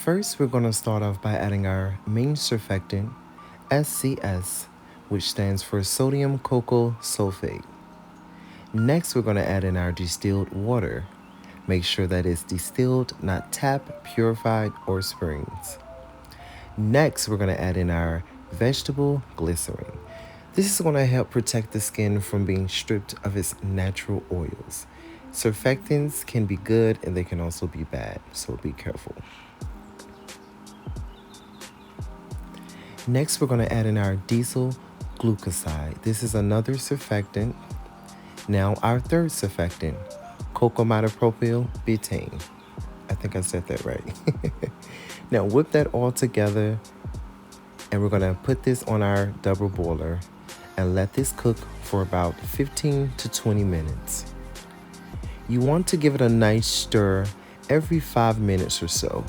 First, we're going to start off by adding our main surfactant, SCS, which stands for sodium cocoa sulfate. Next, we're going to add in our distilled water. Make sure that it's distilled, not tap, purified, or springs. Next, we're going to add in our vegetable glycerin. This is going to help protect the skin from being stripped of its natural oils. Surfactants can be good and they can also be bad, so be careful. Next, we're going to add in our diesel glucoside. This is another surfactant. Now, our third surfactant, cocamidopropyl betaine. I think I said that right. Now, whip that all together, and we're going to put this on our double boiler and let this cook for about 15 to 20 minutes. You want to give it a nice stir every 5 minutes or so.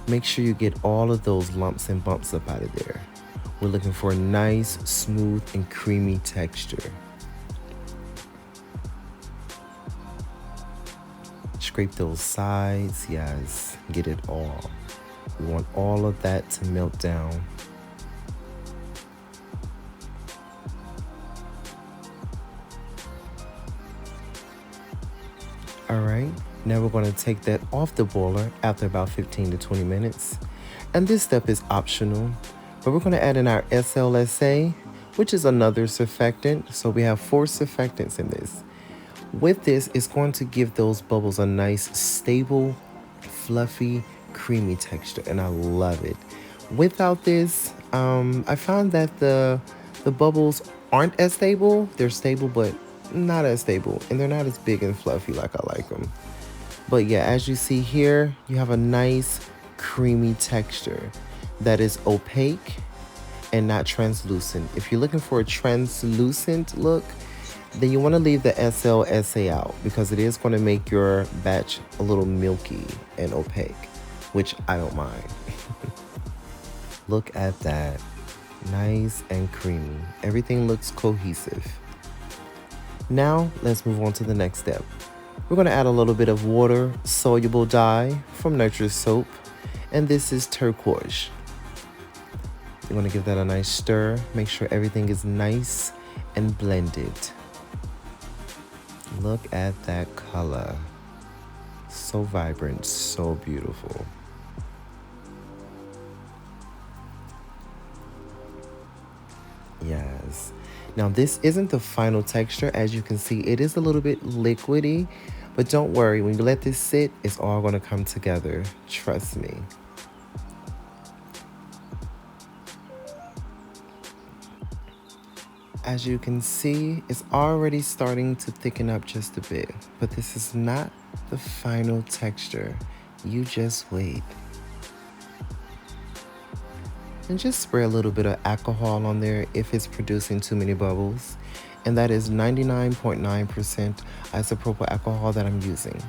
Make sure you get all of those lumps and bumps up out of there. We're looking for a nice, smooth, and creamy texture. Scrape those sides, yes, get it all. We want all of that to melt down. All right, now we're going to take that off the boiler after about 15 to 20 minutes. And this step is optional, but we're going to add in our SLSA, which is another surfactant. So we have 4 surfactants in this. With this, it's going to give those bubbles a nice, stable, fluffy, creamy texture, and I love it. Without this, I found that the bubbles aren't as stable. They're stable, but not as stable, and they're not as big and fluffy like I like them. But yeah, as you see here, you have a nice, creamy texture that is opaque and not translucent. If you're looking for a translucent look, then you want to leave the SLSA out because it is going to make your batch a little milky and opaque, which I don't mind. Look at that. Nice and creamy. Everything looks cohesive. Now, let's move on to the next step. We're going to add a little bit of water-soluble dye from nitrous soap, and this is turquoise. You want to give that a nice stir. Make sure everything is nice and blended. Look at that color. So vibrant, so beautiful. Yes. Now this isn't the final texture. As you can see, it is a little bit liquidy, but don't worry, when you let this sit, it's all going to come together. Trust me. As you can see, it's already starting to thicken up just a bit, but this is not the final texture. You just wait. And just spray a little bit of alcohol on there if it's producing too many bubbles. And that is 99.9% isopropyl alcohol that I'm using.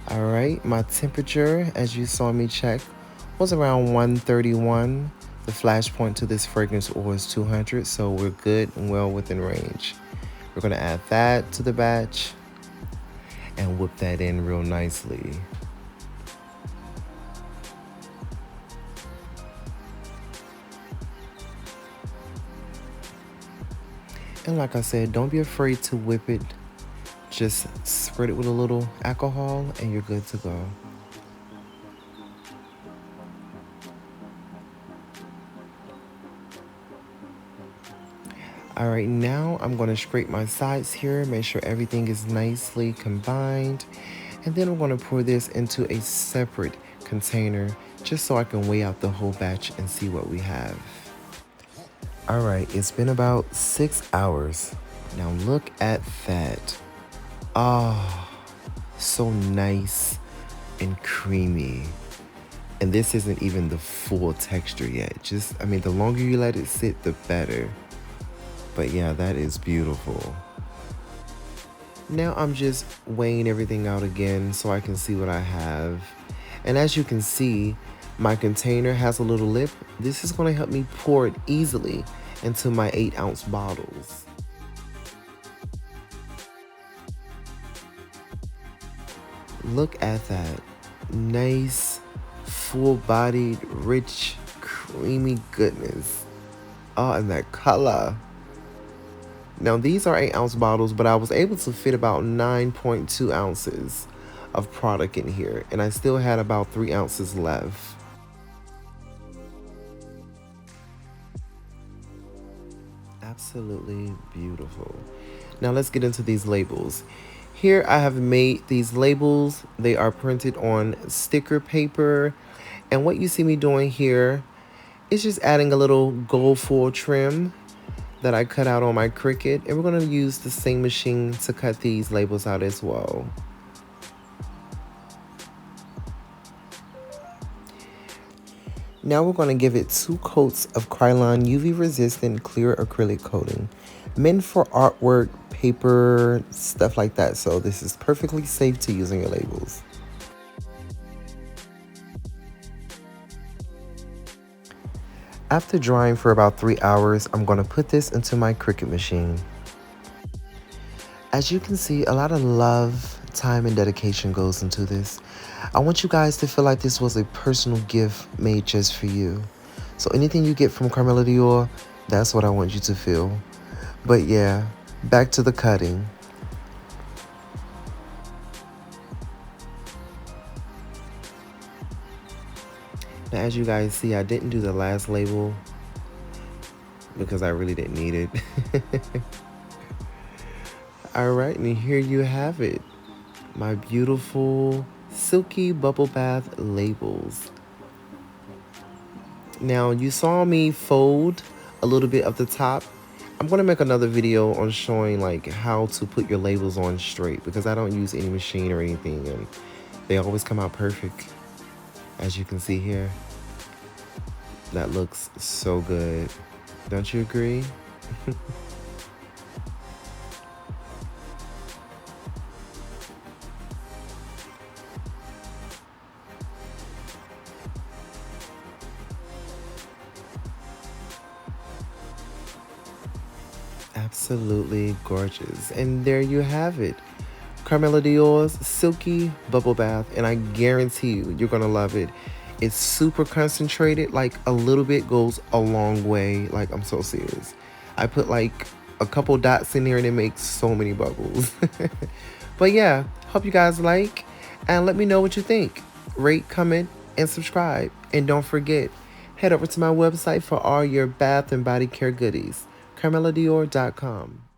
All right, my temperature, as you saw me check, was around 131. The flash point to this fragrance oil is 200, so we're good and well within range. We're gonna add that to the batch and whip that in real nicely. And like I said, don't be afraid to whip it. Just spread it with a little alcohol and you're good to go. All right, now I'm going to scrape my sides here, make sure everything is nicely combined. And then I'm going to pour this into a separate container just so I can weigh out the whole batch and see what we have. All right, it's been about 6 hours. Now look at that. Oh, so nice and creamy. And this isn't even the full texture yet. Just, I mean, the longer you let it sit, the better. But yeah, that is beautiful. Now I'm just weighing everything out again so I can see what I have. And as you can see, my container has a little lip. This is going to help me pour it easily into my 8-ounce bottles. Look at that. Nice, full-bodied, rich, creamy goodness. Oh, and that color. Now, these are 8-ounce bottles, but I was able to fit about 9.2 ounces of product in here, and I still had about 3 ounces left. Absolutely beautiful. Now let's get into these labels. Here I have made these labels. They are printed on sticker paper. And what you see me doing here is just adding a little gold foil trim that I cut out on my Cricut. And we're going to use the same machine to cut these labels out as well. Now we're going to give it 2 coats of Krylon UV resistant clear acrylic coating, meant for artwork, paper, stuff like that. So this is perfectly safe to use on your labels. After drying for about 3 hours, I'm going to put this into my Cricut machine. As you can see, a lot of love, time, and dedication goes into this. I want you guys to feel like this was a personal gift made just for you. So anything you get from Karmello Dior, that's what I want you to feel. But yeah, back to the cutting. Now, as you guys see, I didn't do the last label because I really didn't need it. All right, and here you have it. My beautiful Silky Bubble Bath labels. Now, you saw me fold a little bit of the top. I'm going to make another video on showing like how to put your labels on straight, because I don't use any machine or anything, and they always come out perfect. As you can see here, that looks so good. Don't you agree? Absolutely gorgeous. And there you have it. Karmello Dior's Silky Bubble Bath. And I guarantee you, you're going to love it. It's super concentrated. Like, a little bit goes a long way. Like, I'm so serious. I put like a couple dots in there and it makes so many bubbles. But yeah, hope you guys like. And let me know what you think. Rate, comment, and subscribe. And don't forget, head over to my website for all your bath and body care goodies. KarmelloDior.com.